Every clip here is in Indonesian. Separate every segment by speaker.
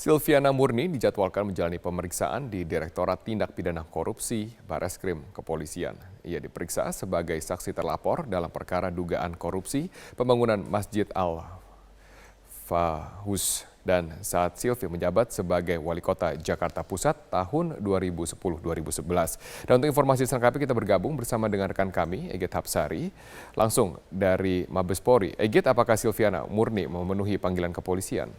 Speaker 1: Silviana Murni dijadwalkan menjalani pemeriksaan di Direktorat Tindak Pidana Korupsi Bareskrim Kepolisian. Ia diperiksa sebagai saksi terlapor dalam perkara dugaan korupsi pembangunan Masjid Al-Fahus dan saat Silvi menjabat sebagai Wali Kota Jakarta Pusat tahun 2010-2011. Dan untuk informasi selengkapnya kita bergabung bersama dengan rekan kami, Egit Hapsari, langsung dari Mabes Polri. Egit, apakah Silviana Murni memenuhi panggilan kepolisian?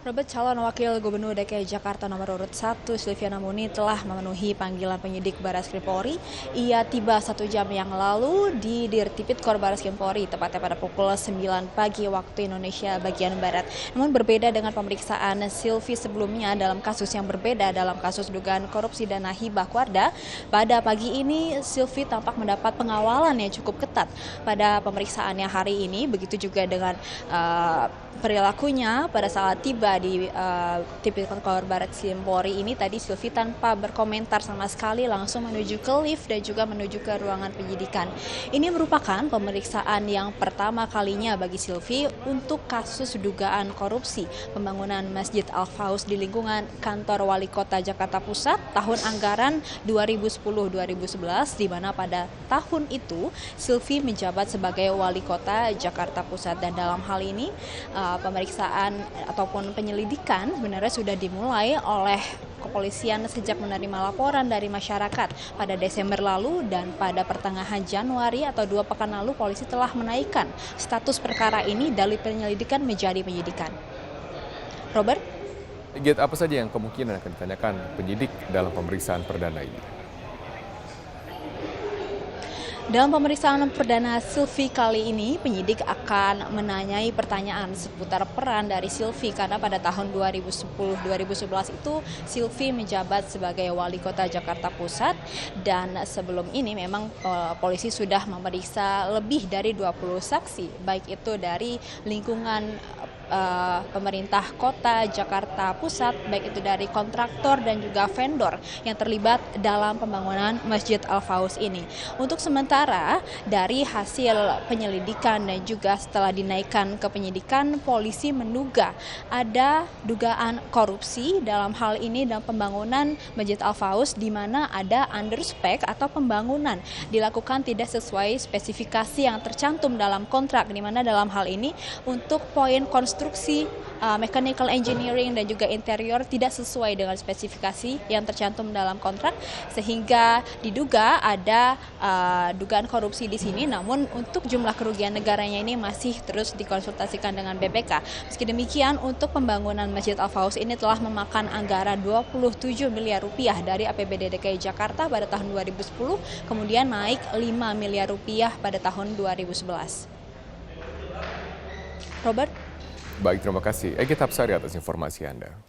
Speaker 2: Robert, calon wakil gubernur DKI Jakarta nomor urut 1 Silviana Murni telah memenuhi panggilan penyidik Bareskrim Polri. Ia tiba 1 jam yang lalu di Dirtipidkor Bareskrim Polri, tepatnya pada pukul 9 pagi waktu Indonesia bagian Barat. Namun berbeda dengan pemeriksaan Silvi sebelumnya dalam kasus yang berbeda, dalam kasus dugaan korupsi dana hibah Wardah, pada pagi ini Silvi tampak mendapat pengawalan yang cukup ketat pada pemeriksaannya hari ini. Begitu juga dengan perilakunya pada saat tiba di Tipikor Bareskrim Polri ini. Tadi Silvi tanpa berkomentar sama sekali langsung menuju ke lift dan juga menuju ke ruangan penyidikan. Ini merupakan pemeriksaan yang pertama kalinya bagi Silvi untuk kasus dugaan korupsi pembangunan Masjid Al-Fahus di lingkungan kantor Wali Kota Jakarta Pusat tahun anggaran 2010-2011, di mana pada tahun itu Silvi menjabat sebagai Wali Kota Jakarta Pusat. Dan dalam hal ini pemeriksaan ataupun penyelidikan sebenarnya sudah dimulai oleh kepolisian sejak menerima laporan dari masyarakat pada Desember lalu, dan pada pertengahan Januari atau 2 pekan lalu polisi telah menaikkan status perkara ini dari penyelidikan menjadi penyidikan. Robert?
Speaker 1: Egit, apa saja yang kemungkinan akan ditanyakan penyidik dalam pemeriksaan perdana ini?
Speaker 2: Dalam pemeriksaan perdana Silvi kali ini, penyidik akan menanyai pertanyaan seputar peran dari Silvi, karena pada tahun 2010-2011 itu Silvi menjabat sebagai Wali Kota Jakarta Pusat, dan sebelum ini memang polisi sudah memeriksa lebih dari 20 saksi, baik itu dari lingkungan pemerintah kota Jakarta Pusat, baik itu dari kontraktor dan juga vendor yang terlibat dalam pembangunan Masjid Al-Fahus ini. Untuk sementara dari hasil penyelidikan dan juga setelah dinaikkan ke penyidikan, polisi menduga ada dugaan korupsi dalam hal ini dalam pembangunan Masjid Al-Fahus, di mana ada underspec atau pembangunan dilakukan tidak sesuai spesifikasi yang tercantum dalam kontrak, di mana dalam hal ini untuk poin konstruksi mechanical engineering dan juga interior tidak sesuai dengan spesifikasi yang tercantum dalam kontrak, sehingga diduga ada dugaan korupsi di sini. Namun untuk jumlah kerugian negaranya ini masih terus dikonsultasikan dengan BPK. Meski demikian, untuk pembangunan Masjid Al-Fahus ini telah memakan anggaran 27 miliar rupiah dari APBD DKI Jakarta pada tahun 2010, kemudian naik 5 miliar rupiah pada tahun 2011. Robert?
Speaker 1: Baik, terima kasih Egit Hapsari atas informasi Anda.